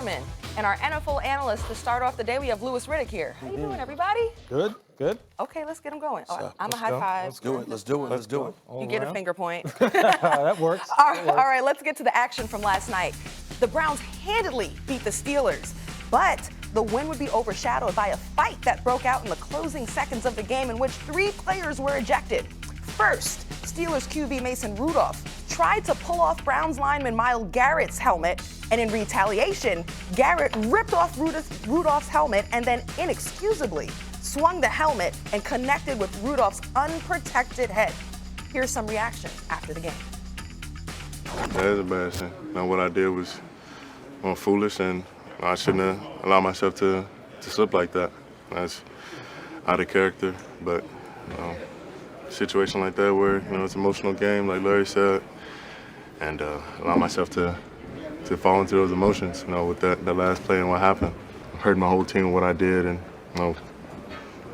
And our NFL analyst to start off the day, we have Louis Riddick here. How you doing, everybody? Good, good. Okay, let's get him going. I'm a high five. Let's do it. Let's do it. You get a finger point. That works. All right, let's get to the action from last night. The Browns handily beat the Steelers, but the win would be overshadowed by a fight that broke out in the closing seconds of the game in which 3 players were ejected. First, Steelers QB Mason Rudolph tried to pull off Browns lineman Myles Garrett's helmet, and in retaliation, Garrett ripped off Rudolph's helmet and then inexcusably swung the helmet and connected with Rudolph's unprotected head. Here's some reaction after the game. That is embarrassing. What I did was foolish, and I shouldn't have allowed myself to slip like that. That's out of character, but a situation like that where it's an emotional game, like Larry said, and allow myself to fall into those emotions, with that last play and what happened. I hurt my whole team with what I did, and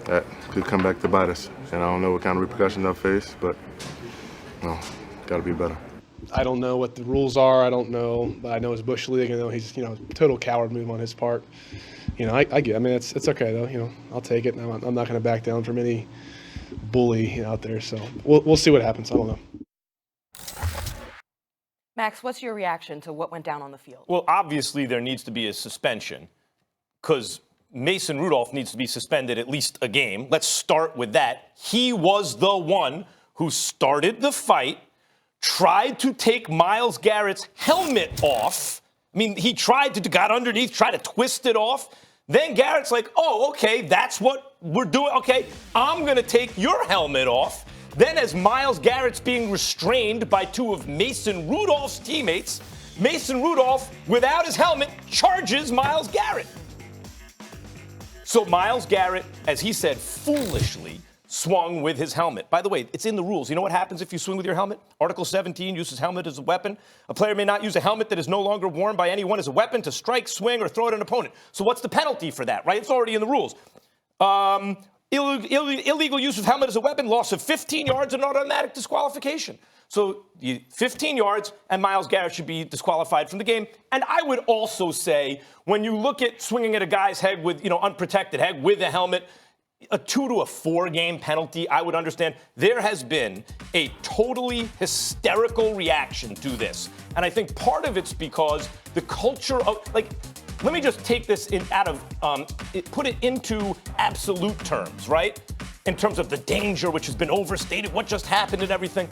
that could come back to bite us. And I don't know what kind of repercussions I face, but got to be better. I don't know what the rules are. I don't know, but I know it's Bush League. I know he's, total coward move on his part. I get. I mean, it's okay though. I'll take it. I'm not going to back down from any bully out there. So we'll see what happens. I don't know. Max, what's your reaction to what went down on the field? Well, obviously there needs to be a suspension because Mason Rudolph needs to be suspended at least a game. Let's start with that. He was the one who started the fight, tried to take Myles Garrett's helmet off. I mean, he got underneath, tried to twist it off. Then Garrett's like, oh, okay, that's what we're doing. Okay, I'm going to take your helmet off. Then as Myles Garrett's being restrained by 2 of Mason Rudolph's teammates, Mason Rudolph, without his helmet, charges Myles Garrett. So Myles Garrett, as he said, foolishly swung with his helmet. By the way, it's in the rules. You know what happens if you swing with your helmet? Article 17 uses helmet as a weapon. A player may not use a helmet that is no longer worn by anyone as a weapon to strike, swing, or throw at an opponent. So what's the penalty for that, right? It's already in the rules. Illegal use of helmet as a weapon, loss of 15 yards, and automatic disqualification. So 15 yards, and Myles Garrett should be disqualified from the game. And I would also say, when you look at swinging at a guy's head with, unprotected head with a helmet, a 2 to a 4 game penalty, I would understand. There has been a totally hysterical reaction to this. And I think part of it's because the culture of, let me just take this put it into absolute terms, right? In terms of the danger, which has been overstated, what just happened and everything.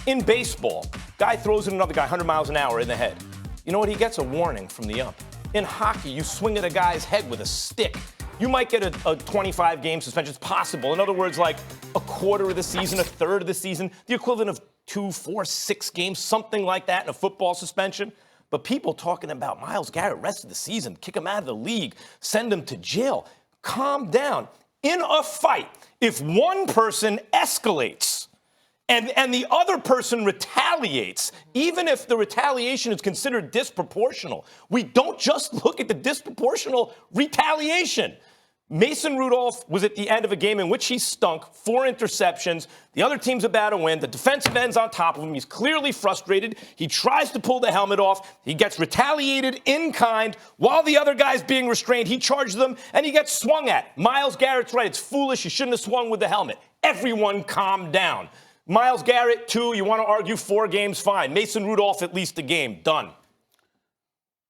In baseball, guy throws at another guy 100 miles an hour in the head. You know what? He gets a warning from the ump. In hockey, you swing at a guy's head with a stick. You might get a 25-game suspension. It's possible. In other words, like a quarter of the season, a third of the season, the equivalent of 2, 4, 6 games, something like that in a football suspension. But people talking about Myles Garrett rest of the season, kick him out of the league, send him to jail. Calm down. In a fight, if one person escalates and the other person retaliates, even if the retaliation is considered disproportional, we don't just look at the disproportional retaliation. Mason Rudolph was at the end of a game in which he stunk, 4 interceptions. The other team's about to win. The defensive end's on top of him. He's clearly frustrated. He tries to pull the helmet off. He gets retaliated in kind. While the other guy's being restrained, he charges them, and he gets swung at. Myles Garrett's right. It's foolish. You shouldn't have swung with the helmet. Everyone calm down. Myles Garrett, 2. You want to argue 4 games? Fine. Mason Rudolph, at least a game. Done.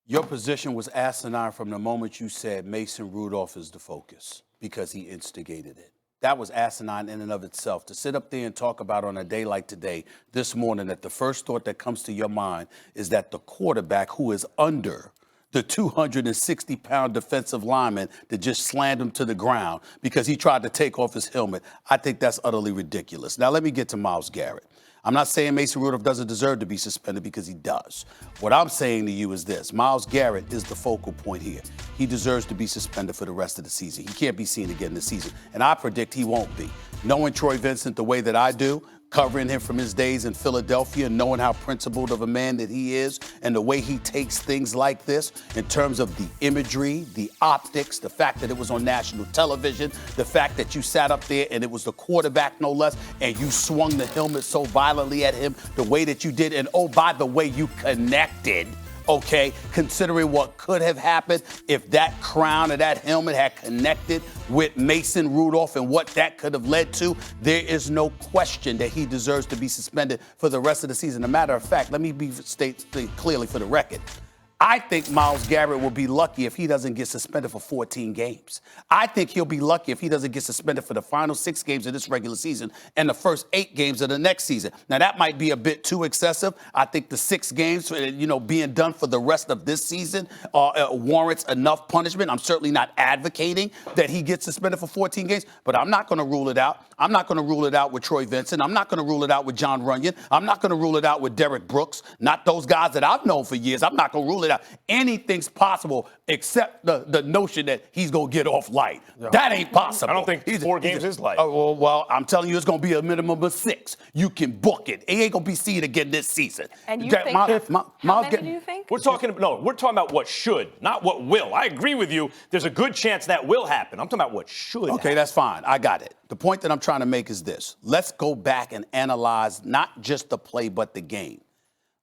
Your position was asinine from the moment you said Mason Rudolph is the focus because he instigated it. That was asinine in and of itself. To sit up there and talk about on a day like today, this morning, that the first thought that comes to your mind is that the quarterback who is under the 260-pound defensive lineman that just slammed him to the ground because he tried to take off his helmet, I think that's utterly ridiculous. Now, let me get to Myles Garrett. I'm not saying Mason Rudolph doesn't deserve to be suspended because he does. What I'm saying to you is this. Myles Garrett is the focal point here. He deserves to be suspended for the rest of the season. He can't be seen again this season, and I predict he won't be. Knowing Troy Vincent the way that I do, covering him from his days in Philadelphia, knowing how principled of a man that he is and the way he takes things like this in terms of the imagery, the optics, the fact that it was on national television, the fact that you sat up there and it was the quarterback, no less, and you swung the helmet so violently at him the way that you did. And, oh, by the way, you connected. okay, considering what could have happened if that crown or that helmet had connected with Mason Rudolph and what that could have led to, there is no question that he deserves to be suspended for the rest of the season. As a matter of fact, let me state clearly for the record. I think Myles Garrett will be lucky if he doesn't get suspended for 14 games. I think he'll be lucky if he doesn't get suspended for the final 6 games of this regular season and the first 8 games of the next season. Now, that might be a bit too excessive. I think the 6 games, being done for the rest of this season warrants enough punishment. I'm certainly not advocating that he gets suspended for 14 games, but I'm not going to rule it out. I'm not going to rule it out with Troy Vincent. I'm not going to rule it out with John Runyon. I'm not going to rule it out with Derek Brooks. Not those guys that I've known for years. I'm not going to rule it out. Anything's possible except the notion that he's going to get off light. Yeah. That ain't possible. I don't think 4 games is light. Well, I'm telling you, it's going to be a minimum of 6. You can book it. He ain't going to be seen again this season. And you think how many do you think? We're talking about what should, not what will. I agree with you. There's a good chance that will happen. I'm talking about what should happen. That's fine. I got it. The point that I'm trying to make is this. Let's go back and analyze not just the play, but the game.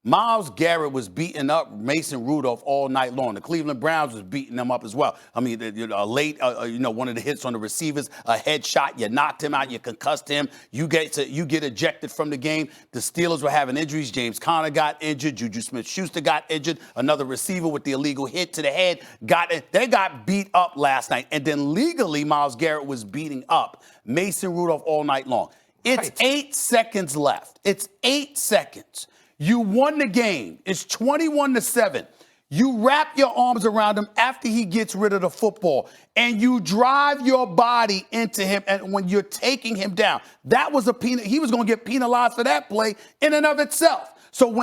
Myles Garrett was beating up Mason Rudolph all night long. The Cleveland Browns was beating them up as well. I mean, one of the hits on the receivers, a headshot, you knocked him out, you concussed him, you get ejected from the game. The Steelers were having injuries. James Conner got injured. Juju Smith-Schuster got injured. Another receiver with the illegal hit to the head they got beat up last night. And then legally, Myles Garrett was beating up Mason Rudolph all night long. It's 8 seconds left. It's 8 seconds. You won the game. It's 21-7. You wrap your arms around him after he gets rid of the football, and you drive your body into him. And when you're taking him down, that was he was going to get penalized for that play in and of itself. So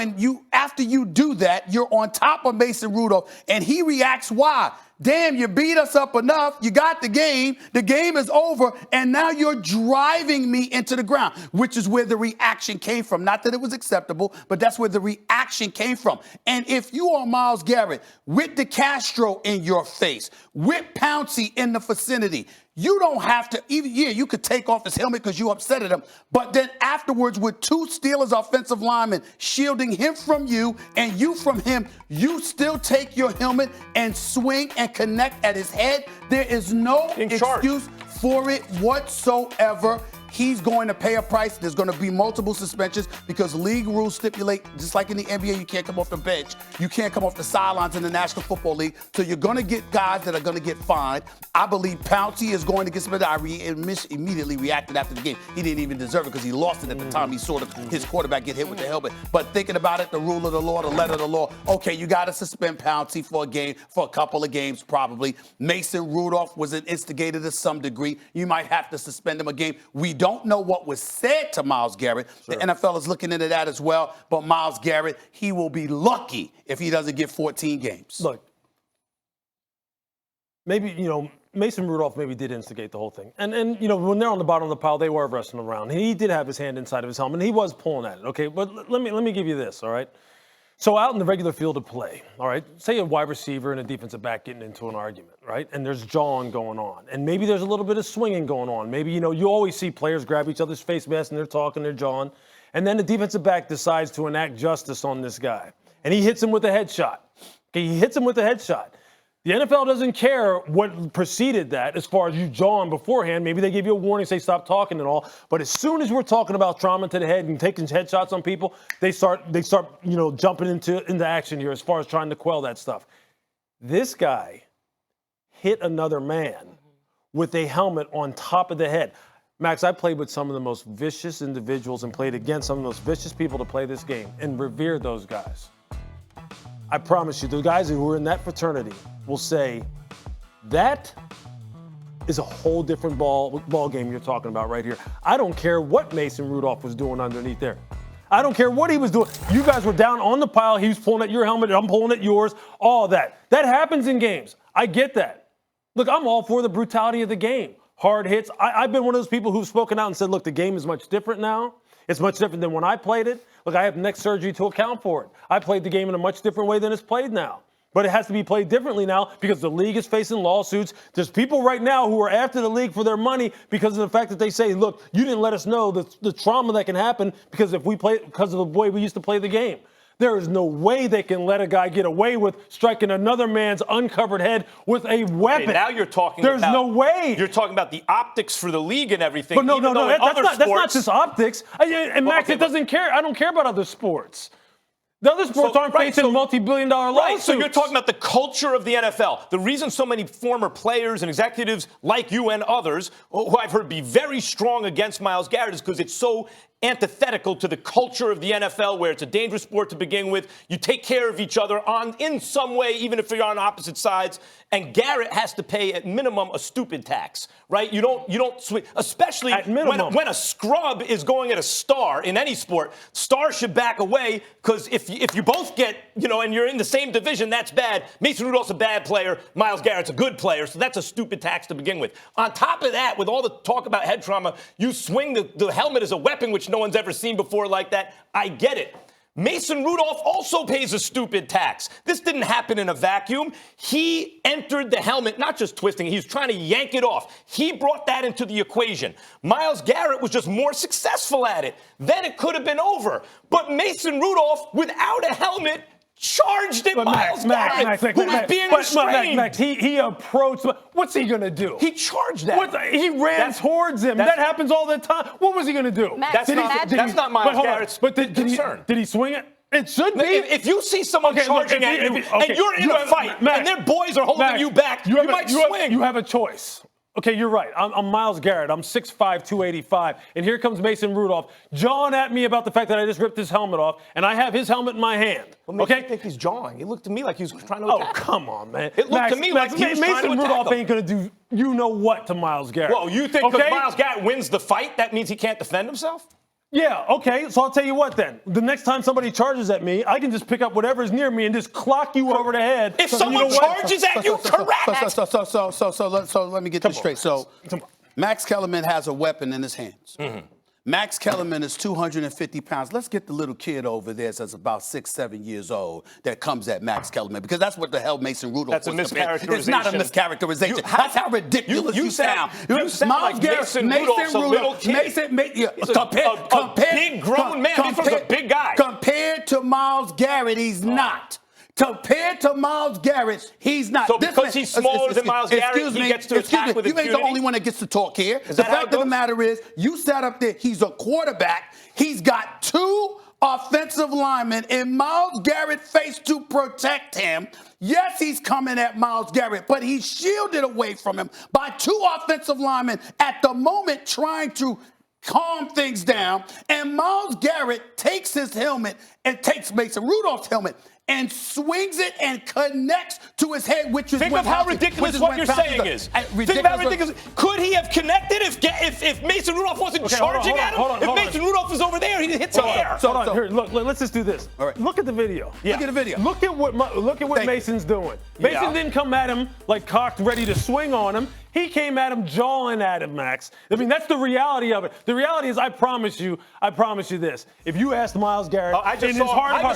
after you do that, you're on top of Mason Rudolph, and he reacts, why? Damn, you beat us up enough. You got the game. The game is over. And now you're driving me into the ground, which is where the reaction came from. Not that it was acceptable, but that's where the reaction came from. And if you are Myles Garrett with the Castro in your face, with Pouncey in the vicinity, you don't have to, you could take off his helmet because you upset at him, but then afterwards with 2 Steelers offensive linemen shielding him from you and you from him, you still take your helmet and swing and connect at his head. There is no excuse for it whatsoever. He's going to pay a price. There's going to be multiple suspensions because league rules stipulate, just like in the NBA, you can't come off the bench. You can't come off the sidelines in the National Football League. So you're going to get guys that are going to get fined. I believe Pouncey is going to get suspended. I immediately reacted after the game. He didn't even deserve it because he lost it at the time. He his quarterback get hit with the helmet. But thinking about it, the rule of the law, the letter of the law, okay, you got to suspend Pouncey for a couple of games probably. Mason Rudolph was an instigator to some degree. You might have to suspend him a game. We don't know what was said to Myles Garrett. Sure. The NFL is looking into that as well. But Myles Garrett, he will be lucky if he doesn't get 14 games. Look, maybe, Mason Rudolph maybe did instigate the whole thing. And when they're on the bottom of the pile, they were wrestling around. He did have his hand inside of his helmet. And he was pulling at it, okay? But let me give you this, all right? So out in the regular field of play, all right, say a wide receiver and a defensive back getting into an argument, right? And there's jawing going on. And maybe there's a little bit of swinging going on. Maybe, you always see players grab each other's face masks and they're talking, they're jawing. And then the defensive back decides to enact justice on this guy. And he hits him with a headshot. Okay, he hits him with a headshot. The NFL doesn't care what preceded that as far as you jawing beforehand. Maybe they give you a warning, say stop talking and all. But as soon as we're talking about trauma to the head and taking headshots on people, they start jumping into action here as far as trying to quell that stuff. This guy hit another man with a helmet on top of the head. Max, I played with some of the most vicious individuals and played against some of the most vicious people to play this game and revere those guys. I promise you, the guys who were in that fraternity will say, that is a whole different ball game you're talking about right here. I don't care what Mason Rudolph was doing underneath there. I don't care what he was doing. You guys were down on the pile. He was pulling at your helmet. I'm pulling at yours. All that. That happens in games. I get that. Look, I'm all for the brutality of the game. Hard hits. I've been one of those people who've spoken out and said, look, the game is much different now. It's much different than when I played it. Look, I have neck surgery to account for it. I played the game in a much different way than it's played now. But it has to be played differently now because the league is facing lawsuits. There's people right now who are after the league for their money because of the fact that they say, look, you didn't let us know the trauma that can happen because of the way we used to play the game. There is no way they can let a guy get away with striking another man's uncovered head with a weapon. Okay, now you're talking There's about, no way. You're talking about the optics for the league and everything. But no, that's not just optics. And Max, okay, it doesn't care. I don't care about other sports. The other sports aren't facing multi-billion-dollar lawsuits. So you're talking about the culture of the NFL. The reason so many former players and executives like you and others, who I've heard be very strong against Myles Garrett, is because it's so antithetical to the culture of the NFL, where it's a dangerous sport to begin with. You take care of each other in some way, even if you're on opposite sides. And Garrett has to pay at minimum a stupid tax, right? You don't swing, especially when a scrub is going at a star in any sport. Stars should back away, because if you both get, and you're in the same division, that's bad. Mason Rudolph's a bad player. Myles Garrett's a good player, so that's a stupid tax to begin with. On top of that, with all the talk about head trauma, you swing the helmet as a weapon, which no one's ever seen before like that. I get it. Mason Rudolph also pays a stupid tax. This didn't happen in a vacuum. He entered the helmet, not just twisting, he was trying to yank it off. He brought that into the equation. Myles Garrett was just more successful at it. Then it could have been over. But Mason Rudolph, without a helmet, charged at Myles Garrett, who was being restrained. Max, he approached. What's he going to do? He charged that. He ran towards him. That happens all the time. What was he going to do? That's not Myles Garrett's concern. Did he swing it? It should be. If you see someone charging at you and you're in a fight and their boys are holding you back, you might swing. You have a choice. Okay, you're right. I'm Myles Garrett. I'm 6'5", 285. And here comes Mason Rudolph jawing at me about the fact that I just ripped his helmet off, and I have his helmet in my hand. Okay? I think he's jawing. It looked to me like he was trying to attack. Oh, come on, man. It looked to me like he was trying to attack Mason Rudolph him. ain't going to do you-know-what to Myles Garrett. Well, you think because Myles Garrett wins the fight, that means he can't defend himself? Yeah, okay, so I'll tell you what then. The next time somebody charges at me, I can just pick up whatever's near me and just clock you over the head. If someone charges at you, correct. So let me get this straight. So Max Kellerman has a weapon in his hands. Mm-hmm. Max Kellerman is 250 pounds. Let's get the little kid over there that's about 6, 7 years old that comes at Max Kellerman, because that's what the hell Mason Rudolph was. That's a mischaracterization. It's not a mischaracterization. That's how ridiculous you sound. You sound like Mason Rudolph's a little kid. A big grown man. He's a big guy. Compared to Myles Garrett, he's not. Compared to Myles Garrett, he's not. So because he's smaller than Myles Garrett, he gets to attack with impunity? You ain't the only one that gets to talk here. The fact of the matter is, you sat up there, he's a quarterback. He's got 2 offensive linemen in Myles Garrett face to protect him. Yes, he's coming at Myles Garrett, but he's shielded away from him by 2 offensive linemen at the moment trying to calm things down. And Myles Garrett takes his helmet and takes Mason Rudolph's helmet and swings it and connects to his head, which is think of how ridiculous what you're saying is. Think of how ridiculous. Could he have connected if Mason Rudolph wasn't charging at him? If Mason Rudolph was over there, he'd hit the air. Hold on, here, look, let's just do this. All right. Look at the video. Look at the video. Look at what Mason's doing. Mason didn't come at him like cocked, ready to swing on him. He came at him, jawing at him, Max. I mean, that's the reality of it. The reality is, I promise you this. If you asked Myles Garrett, I just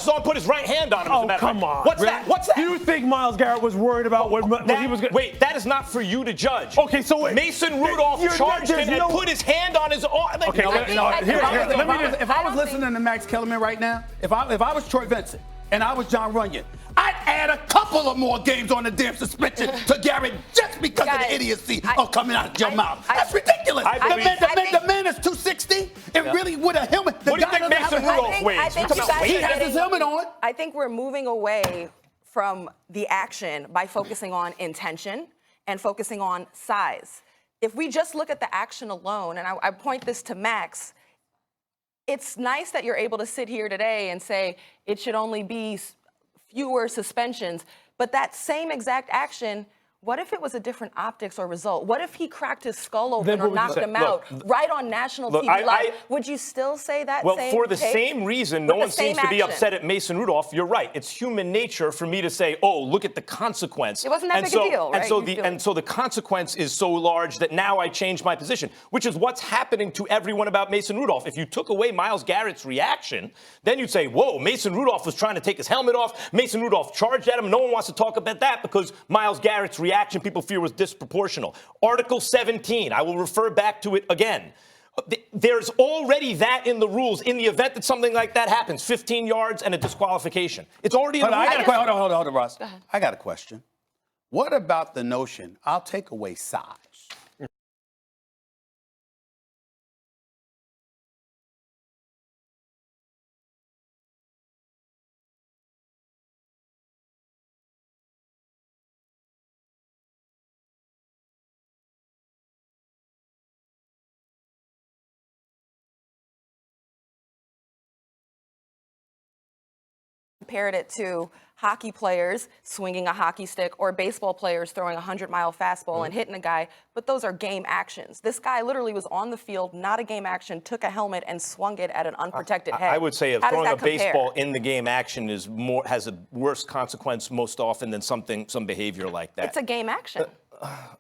saw him put his right hand on him. Oh, come on. What's that? What's that? Do you think Myles Garrett was worried about what he was going to... Wait, that is not for you to judge. Okay, so wait. Mason Rudolph charged him and put his hand on his arm. Okay, if I was listening to Max Kellerman right now, if I was Troy Vincent and I was John Runyon, I'd add a couple of more games on the damn suspension to Garrett just because of the idiocy of coming out of your mouth. That's ridiculous. The man is 260 and really with a helmet. What do you think Mason Rudolph weighs? He has his helmet on. I think we're moving away from the action by focusing on intention and focusing on size. If we just look at the action alone, and I point this to Max, it's nice that you're able to sit here today and say it should only be fewer suspensions, but that same exact action, what if it was a different optics or result? What if he cracked his skull open or knocked him out right on national TV live? Would you still say that same Well, for the same reason, no one seems to be upset at Mason Rudolph. You're right. It's human nature for me to say, oh, look at the consequence. It wasn't that big a deal, right? And so the consequence is so large that now I change my position, which is what's happening to everyone about Mason Rudolph. If you took away Myles Garrett's reaction, then you'd say, whoa, Mason Rudolph was trying to take his helmet off. Mason Rudolph charged at him. No one wants to talk about that because Myles Garrett's reaction people fear was disproportional. Article 17, I will refer back to it again. there's already that in the rules in the event that something like that happens, 15 yards and a disqualification. It's already in the rules. Hold on, Ross. I got a question. What about the notion, I'll take away size? Compared it to hockey players swinging a hockey stick or baseball players throwing a 100-mile fastball and hitting a guy, but those are game actions. This guy literally was on the field, not a game action, took a helmet and swung it at an unprotected head. I would say if How does throwing a that compare? baseball in the game action has a worse consequence most often than some behavior like that. It's a game action.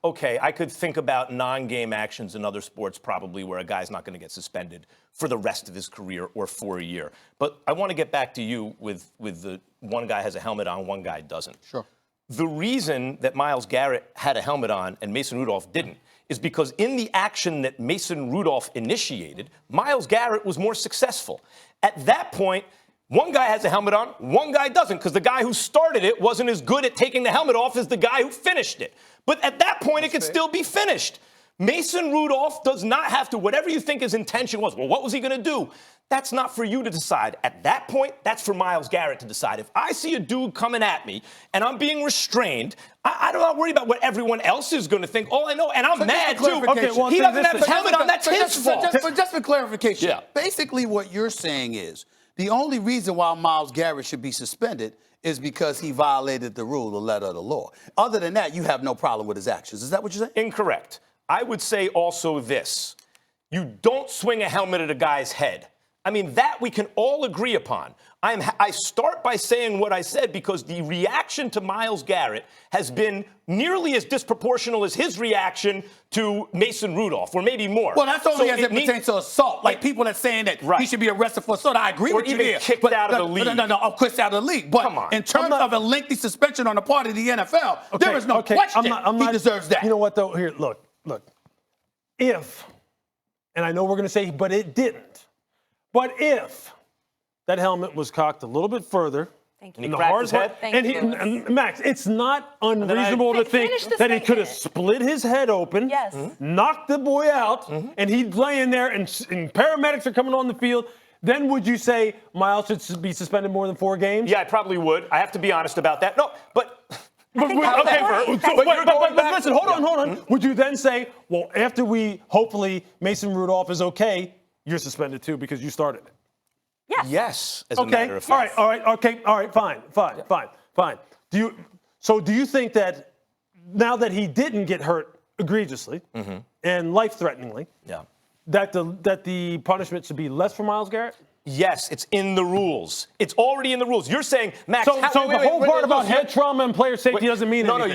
Okay, I could think about non-game actions in other sports probably where a guy's not going to get suspended for the rest of his career or for a year. But I want to get back to you with the one guy has a helmet on, one guy doesn't. Sure. The reason that Myles Garrett had a helmet on and Mason Rudolph didn't is because in the action that Mason Rudolph initiated, Myles Garrett was more successful. At that point, one guy has a helmet on, one guy doesn't, because the guy who started it wasn't as good at taking the helmet off as the guy who finished it. But at that point, it could still be finished. Mason Rudolph does not have to, whatever you think his intention was, well, what was he going to do? That's not for you to decide. At that point, that's for Myles Garrett to decide. If I see a dude coming at me and I'm being restrained, I'm not worried about what everyone else is going to think. All I know, and I'm mad too. Okay, well, he doesn't have his helmet on. That's his fault. Just for clarification, Yeah. basically what you're saying is the only reason why Myles Garrett should be suspended is because he violated the rule, the letter of the law. Other than that, you have no problem with his actions. Is that what you're saying? Incorrect. I would say also this. You don't swing a helmet at a guy's head. I mean, that we can all agree upon. I start by saying what I said because the reaction to Myles Garrett has been nearly as disproportional as his reaction to Mason Rudolph, or maybe more. Well, that's only as it pertains to assault. Like people that saying that he should be arrested for assault. I agree Or with you even there. kicked out of the league. No, kicked out of the league. But Come on. in terms of a lengthy suspension on the part of the NFL, there is no question he deserves that. You know what, though? Here, look. If, and I know we're going to say, but it didn't. But if that helmet was cocked a little bit further, Thank you. And he cracked his head? and Max, it's not unreasonable to think Finish the that he could have statement. split his head open, Yes. knocked the boy out, and he's laying there, and paramedics are coming on the field. Then would you say Myles should be suspended more than 4 games? Yeah, I probably would. I have to be honest about that. No, but But listen, hold on. Would you then say, well, after we hopefully Mason Rudolph is okay, you're suspended too because you started it? yes, as a matter of fact. All right, fine. Do you think that now that he didn't get hurt egregiously and life-threateningly, that the punishment should be less for Myles Garrett? Yes, it's in the rules. It's already in the rules. You're saying, Max. So the whole part about head trauma and player safety doesn't mean anything. No,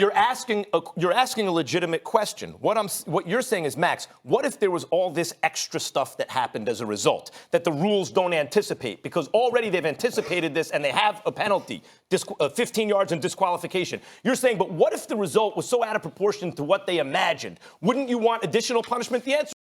you're asking a legitimate question. What you're saying is, Max, what if there was all this extra stuff that happened as a result that the rules don't anticipate? Because already they've anticipated this and they have a penalty, 15 yards and disqualification. You're saying, but what if the result was so out of proportion to what they imagined? Wouldn't you want additional punishment? The answer